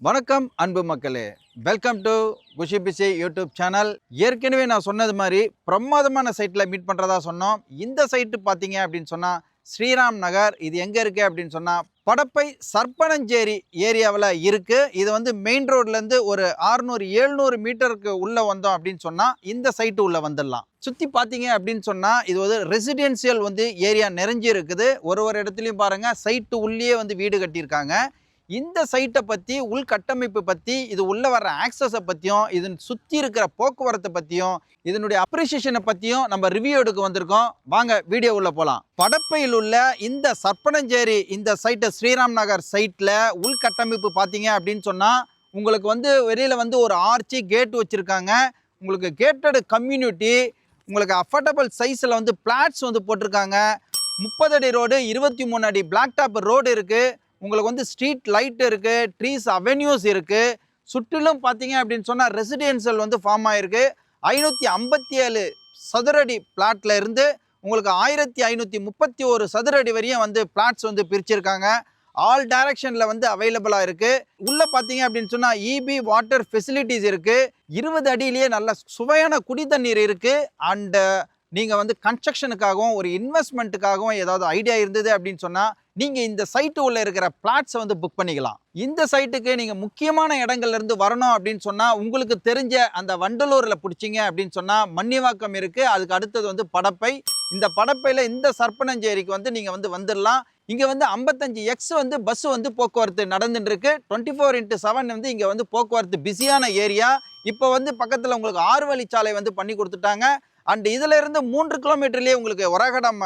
வணக்கம் அன்பு மக்களே, welcome to Khushi PC YouTube channel. ஏற்கனவே நான் சொன்னது மாதிரி பிரமாதமான சைட்டில் மீட் பண்ணுறதா சொன்னோம். இந்த சைட்டு பார்த்தீங்க அப்படின்னு சொன்னால் ஸ்ரீராம் நகர். இது எங்கே இருக்குது அப்படின்னு சொன்னால் படப்பை சர்ப்பனஞ்சேரி ஏரியாவில் இருக்குது. இது வந்து மெயின் ரோட்லேருந்து ஒரு 600-700 மீட்டருக்கு உள்ளே வந்தோம் அப்படின்னு சொன்னால் இந்த சைட்டு உள்ளே வந்துடலாம். சுற்றி பார்த்தீங்க அப்படின்னு சொன்னால் இது வந்து ரெசிடென்சியல் வந்து ஏரியா நிறைஞ்சி இருக்குது. ஒரு இடத்துலையும் பாருங்கள் சைட்டு உள்ளே வந்து வீடு கட்டியிருக்காங்க. இந்த சைட்டை பற்றி உள்கட்டமைப்பு பற்றி, இது உள்ளே வர்ற ஆக்சஸை பற்றியும், இதன் சுற்றி இருக்கிற போக்குவரத்தை பற்றியும், இதனுடைய அப்ரிசியேஷனை பற்றியும் நம்ம ரிவ்யூ எடுக்க வந்திருக்கோம். வாங்க வீடியோ உள்ள போகலாம். படப்பையில் உள்ள இந்த சர்ப்பனஞ்சேரி இந்த சைட்டு ஸ்ரீராம் நகர் சைட்டில் உள்கட்டமைப்பு பார்த்தீங்க அப்படின்னு சொன்னால் உங்களுக்கு வந்து வெளியில் வந்து ஒரு ஆர்ச்சி கேட் வச்சுருக்காங்க. உங்களுக்கு கேட்டட் கம்யூனிட்டி, உங்களுக்கு அஃபோர்டபுள் சைஸில் வந்து பிளாட்ஸ் வந்து போட்டிருக்காங்க. 30 அடி ரோடு, 23 அடி பிளாக் டாப் ரோடு இருக்குது. உங்களுக்கு வந்து ஸ்ட்ரீட் லைட் இருக்குது, ட்ரீஸ் அவென்யூஸ் இருக்குது. சுற்றிலும் பார்த்தீங்க அப்படின்னு சொன்னால் ரெசிடென்சியல் வந்து ஃபார்ம் ஆகிருக்கு. 557 சதுரடி பிளாட்டில் இருந்து உங்களுக்கு 1531 சதுரடி வரையும் வந்து பிளாட்ஸ் வந்து பிரிச்சிருக்காங்க. ஆல் டைரக்ஷனில் வந்து அவைலபிளாக இருக்குது. உள்ளே பார்த்தீங்க அப்படின்னு சொன்னால் இபி வாட்டர் ஃபெசிலிட்டிஸ் இருக்குது. 20 அடியிலேயே நல்ல சுவையான குடி தண்ணீர் இருக்குது. அண்டு நீங்கள் வந்து கன்ஸ்ட்ரக்ஷனுக்காகவும் ஒரு இன்வெஸ்ட்மெண்ட்டுக்காகவும் ஏதாவது ஐடியா இருந்தது அப்படின்னு சொன்னால் நீங்கள் இந்த சைட்டு உள்ள இருக்கிற பிளாட்ஸை வந்து புக் பண்ணிக்கலாம். இந்த சைட்டுக்கு நீங்கள் முக்கியமான இடங்கள்லேருந்து வரணும் அப்படின்னு சொன்னால் உங்களுக்கு தெரிஞ்ச அந்த வண்டலூரில் பிடிச்சிங்க அப்படின்னு சொன்னால் மன்னிவாக்கம் இருக்குது. அதுக்கு அடுத்தது வந்து படப்பை. இந்த படப்பையில் இந்த சர்ப்பனஞ்சேரிக்கு வந்து நீங்கள் வந்து வந்துடலாம். இங்கே வந்து 55X வந்து பஸ் வந்து போக்குவரத்து நடந்துட்டுருக்கு. 24/7 வந்து இங்கே வந்து போக்குவரத்து பிஸியான ஏரியா. இப்போ வந்து பக்கத்தில் உங்களுக்கு 6 வழிச்சாலை வந்து பண்ணி கொடுத்துட்டாங்க. அண்ட் இதில் இருந்து 3 கிலோமீட்டர்லேயே உங்களுக்கு ஒரகடம்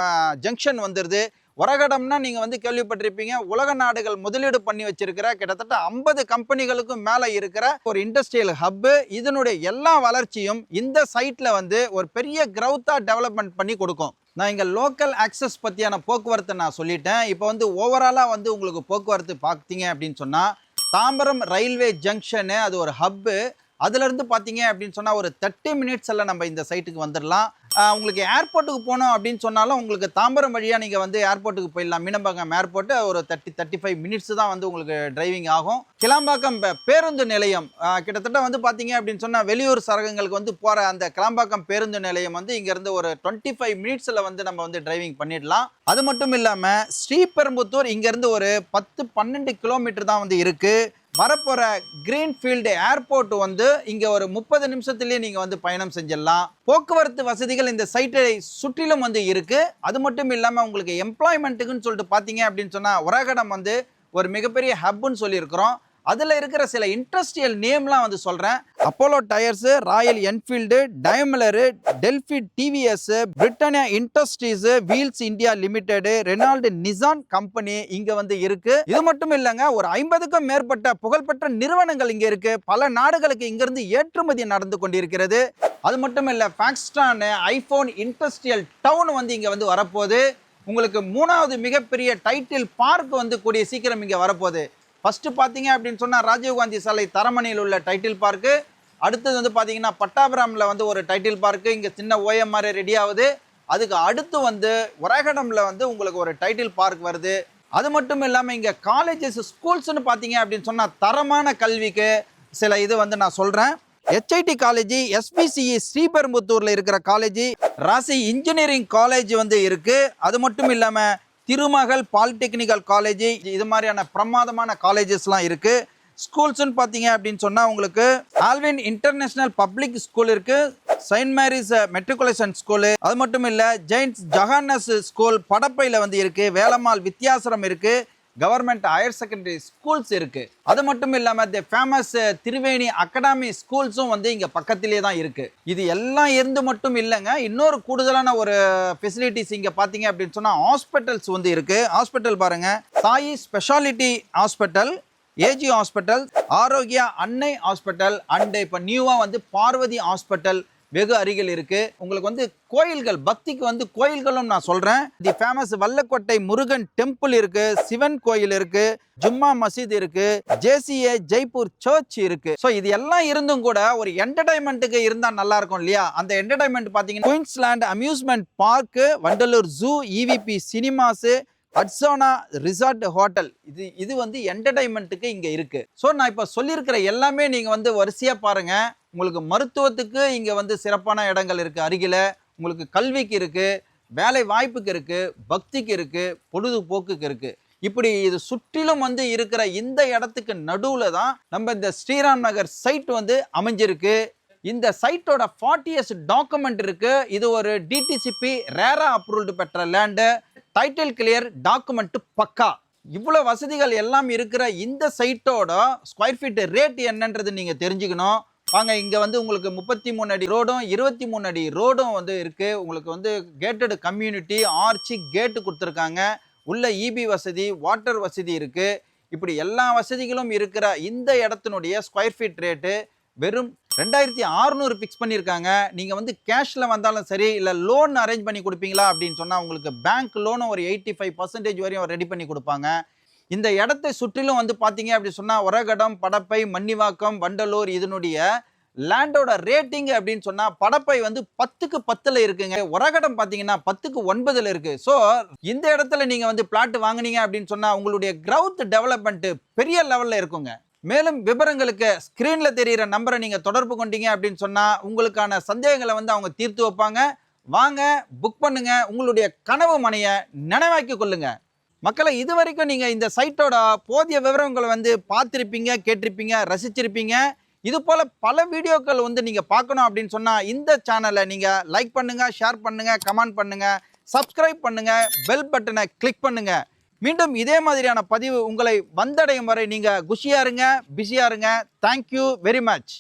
ஜங்ஷன் வந்துடுது. ஒரகடம்னா நீங்கள் வந்து கேள்விப்பட்டிருப்பீங்க, உலக நாடுகள் முதலீடு பண்ணி வச்சிருக்கிற கிட்டத்தட்ட 50 கம்பெனிகளுக்கும் மேலே இருக்கிற ஒரு இண்டஸ்ட்ரியல் ஹப்பு. இதனுடைய எல்லா வளர்ச்சியும் இந்த சைட்டில் வந்து ஒரு பெரிய கிரௌத்தாக டெவலப்மெண்ட் பண்ணி கொடுக்கும். நான் இங்கே லோக்கல் ஆக்சஸ் பற்றியான போக்குவரத்தை நான் சொல்லிட்டேன். இப்போ வந்து ஓவராலாக வந்து உங்களுக்கு போக்குவரத்து பார்த்தீங்க அப்படின்னு சொன்னால் தாம்பரம் ரயில்வே ஜங்ஷனு அது ஒரு ஹப்பு. அதுலேருந்து பார்த்தீங்க அப்படின்னு சொன்னால் ஒரு 30 மினிட்ஸில் நம்ம இந்த சைட்டுக்கு வந்துடலாம். உங்களுக்கு ஏர்போர்ட்டுக்கு போனோம் அப்படின்னு சொன்னாலும் உங்களுக்கு தாம்பரம் வழியாக நீங்கள் வந்து ஏர்போர்ட்டுக்கு போயிடலாம். மீனம்பாக்கம் ஏர்போர்ட்டு ஒரு 35 மினிட்ஸ் தான் வந்து உங்களுக்கு டிரைவிங் ஆகும். கிளாம்பாக்கம் பேருந்து நிலையம் கிட்டத்தட்ட வந்து பார்த்தீங்க அப்படின்னு சொன்னால் வெளியூர் சரகங்களுக்கு வந்து போகிற அந்த கிளாம்பாக்கம் பேருந்து நிலையம் வந்து இங்கேருந்து ஒரு 25 மினிட்ஸில் வந்து நம்ம வந்து டிரைவிங் பண்ணிடலாம். அது மட்டும் இல்லாமல் ஸ்ரீபெரும்புத்தூர் இங்கேருந்து ஒரு 10-12 கிலோமீட்டர் தான் வந்து இருக்குது. வரப்போகிற கிரீன்ஃபீல்டு ஏர்போர்ட் வந்து இங்கே ஒரு 30 நிமிஷத்துலேயே நீங்கள் வந்து பயணம் செஞ்சிடலாம். போக்குவரத்து வசதிகள் இந்த சைட்டை சுற்றிலும் வந்து இருக்குது. அது மட்டும் இல்லாமல் உங்களுக்கு எம்ப்ளாய்மெண்ட்டுக்குன்னு சொல்லிட்டு பார்த்தீங்க அப்படின்னு சொன்னால் ஒரகடம் வந்து ஒரு மிகப்பெரிய ஹப்புன்னு சொல்லியிருக்கிறோம். அதில் இருக்கிற சில இண்டஸ்ட்ரியல் நேம்லாம் வந்து சொல்கிறேன். Apollo Tyres, Royal Enfield, Daimler, Delphi TVS, Britannia Industries, Wheels India Limited, Renault Nissan company இங்கே வந்து இருக்குது. இது மட்டும் இல்லைங்க, ஒரு 50க்கும் மேற்பட்ட புகழ்பெற்ற நிறுவனங்கள் இங்கே இருக்குது. பல நாடுகளுக்கு இங்கேருந்து ஏற்றுமதி நடந்து கொண்டிருக்கிறது. அது மட்டும் இல்லை, ஃபாக்ஸ்ட்ரானு, ஐஃபோன் இண்டஸ்ட்ரியல் டவுன் வந்து இங்கே வந்து வரப்போகுது. உங்களுக்கு 3வது மிகப்பெரிய டைட்டில் பார்க் வந்து கூடிய சீக்கிரம் இங்கே வரப்போகுது. ஃபஸ்ட்டு பார்த்தீங்க அப்படின்னு சொன்னால் ராஜீவ்காந்தி சாலை தரமணியில் உள்ள டைட்டில் பார்க்கு. அடுத்தது வந்து பார்த்தீங்கன்னா பட்டாபிராமில் வந்து ஒரு டைட்டில் பார்க்கு இங்கே சின்ன OMR ரெடி ஆகுது. அதுக்கு அடுத்து வந்து ஒரகடமில் வந்து உங்களுக்கு ஒரு டைட்டில் பார்க் வருது. அது மட்டும் இல்லாமல் இங்கே காலேஜஸ் ஸ்கூல்ஸ்னு பார்த்தீங்க அப்படின்னு சொன்னால் தரமான கல்விக்கு சில இது வந்து நான் சொல்கிறேன். HIT காலேஜ், SVCE ஸ்ரீபெரும்புத்தூரில் இருக்கிற காலேஜ், ராசி இன்ஜினியரிங் காலேஜ் வந்து இருக்குது. அது மட்டும் இல்லாமல் திருமகள் பாலிடெக்னிக்கல் காலேஜ், இது மாதிரியான பிரமாதமான காலேஜஸ்லாம் இருக்குது. ஸ்கூல்ஸ்ன்னு பார்த்தீங்க அப்படின்னு சொன்னால் உங்களுக்கு ஆல்வின் இன்டர்நேஷ்னல் பப்ளிக் ஸ்கூல் இருக்குது, செயின்ட் மேரிஸ் மெட்ரிகுலேஷன் ஸ்கூலு, அது மட்டும் இல்லை ஜெயின்ஸ் ஜஹானஸ் ஸ்கூல் படப்பையில் வந்து இருக்குது, வேலம்மாள் வித்தியாசரம் இருக்குது, கவர்மெண்ட் ஹையர் செகண்டரி ஸ்கூல்ஸ் இருக்குது. அது மட்டும் இல்லாமல் தி ஃபேமஸ் திருவேணி அகாடமி ஸ்கூல்ஸும் வந்து இங்கே பக்கத்திலே தான் இருக்குது. இது எல்லாம் இருந்து மட்டும் இல்லைங்க, இன்னொரு கூடுதலான ஒரு ஃபெசிலிட்டிஸ் இங்கே பார்த்தீங்க அப்படின்னு சொன்னால் ஹாஸ்பிட்டல்ஸ் வந்து இருக்குது. ஹாஸ்பிட்டல் பாருங்கள், Sai speciality hospital, AG hospital, Arogya Annai hospital, and இப்போ நியூவாக வந்து பார்வதி ஹாஸ்பிட்டல் வெகு அருகில் இருக்கு. உங்களுக்கு வந்து கோயில்கள், பக்திக்கு வந்து கோயில்களும் நான் சொல்றேன். The famous Vallakottai Murugan temple இருக்கு, சிவன் கோயில் இருக்கு, ஜும்மா மசீத் இருக்கு, JCA ஜெய்ப்பூர் சர்ச் இருக்கு. ஸோ இது எல்லாம் இருந்தும் கூட ஒரு என்டர்டைன்மெண்ட்டுக்கு இருந்தால் நல்லா இருக்கும் இல்லையா? அந்த என்டர்டைன்மெண்ட் பார்த்தீங்கன்னா Queensland amusement park, Vandalur zoo, EVP cinemas, அட்சோனா ரிசார்ட் ஹோட்டல் இது வந்து என்டர்டைன்மெண்ட்டுக்கு இங்க இருக்கு. ஸோ நான் இப்போ சொல்லியிருக்கிற எல்லாமே நீங்க வந்து வரிசையா பாருங்க. உங்களுக்கு மருத்துவத்துக்கு இங்க வந்து சிறப்பான இடங்கள் இருக்கு அருகில. உங்களுக்கு கல்விக்கு இருக்கு, வேலை வாய்ப்புக்கு இருக்கு, பக்திக்கு இருக்கு, பொழுதுபோக்குக்கு இருக்கு. இப்படி இது சுற்றிலும் வந்து இருக்கிற இந்த இடத்துக்கு நடுவுல தான் நம்ம இந்த ஸ்ரீராம் நகர் சைட் வந்து அமைஞ்சிருக்கு. இந்த சைட்டோட 40 இயர்ஸ் டாக்குமெண்ட் இருக்கு. இது ஒரு டிடிசிபி ரேரா அப்ரூவ்டு பெற்ற லேண்டு. டைட்டில் கிளியர், டாக்குமெண்ட் பக்கா. இவ்வளவு வசதிகள் எல்லாம் இருக்கிற இந்த சைட்டோட ஸ்கொயர் ஃபீட் ரேட் என்னன்றது நீங்க தெரிஞ்சுக்கணும். வாங்க, இங்க வந்து உங்களுக்கு 33 அடி ரோடும் 23 அடி ரோடும் வந்து இருக்கு. உங்களுக்கு வந்து கேட்டட் கம்யூனிட்டி, ஆர்ச்சி கேட்டு கொடுத்துருக்காங்க. உள்ள இபி வசதி, வாட்டர் வசதி இருக்கு. இப்படி எல்லா வசதிகளும் இருக்கிற இந்த இடத்தினுடைய ஸ்கொயர் ஃபீட் ரேட்டு வெறும் 2600 ஃபிக்ஸ் பண்ணியிருக்காங்க. நீங்கள் வந்து கேஷில் வந்தாலும் சரி, இல்லை லோன் அரேஞ்ச் பண்ணி கொடுப்பீங்களா அப்படின்னு சொன்னால் உங்களுக்கு பேங்க் லோனும் ஒரு 85% வரையும் ரெடி பண்ணி கொடுப்பாங்க. இந்த இடத்தை சுற்றிலும் வந்து பார்த்தீங்க அப்படி சொன்னால் ஒரகடம், படப்பை, மன்னிவாக்கம், வண்டலூர் இதனுடைய லேண்டோட ரேட்டிங் அப்படின்னு சொன்னா படப்பை வந்து 10க்கு 10ல இருக்குங்க. ஒரகடம் பாத்தீங்கன்னா 10க்கு 9ல இருக்கு. ஸோ இந்த இடத்துல நீங்க வந்து பிளாட் வாங்குனீங்க அப்படின்னு சொன்னா உங்களுடைய கிரவுத் டெவலப்மெண்ட் பெரிய லெவல்ல இருக்குங்க. மேலும் விவரங்களுக்கு ஸ்கிரீன்ல தெரியிற நம்பரை நீங்க தொடர்பு கொண்டீங்க அப்படின்னு சொன்னா உங்களுக்கான சந்தேகங்களை வந்து அவங்க தீர்த்து வைப்பாங்க. வாங்க, புக் பண்ணுங்க, உங்களுடைய கனவு மனையை நினைவாக்கி கொள்ளுங்க. மக்களை, இது வரைக்கும் நீங்க இந்த சைட்டோட போதிய விவரங்களை வந்து பார்த்திருப்பீங்க, கேட்டிருப்பீங்க, ரசிச்சிருப்பீங்க. இது போல பல வீடியோக்கள் வந்து நீங்க பார்க்கணும் அப்படின்னு சொன்னா இந்த சேனலை நீங்க லைக் பண்ணுங்க, ஷேர் பண்ணுங்க, கமெண்ட் பண்ணுங்க, சப்ஸ்கிரைப் பண்ணுங்க, பெல் பட்டனை கிளிக் பண்ணுங்க. மீண்டும் இதே மாதிரியான பதிவு உங்களை வந்தடையும் வரை நீங்க குஷியா இருங்க, பிஸியா இருங்க. Thank you very much.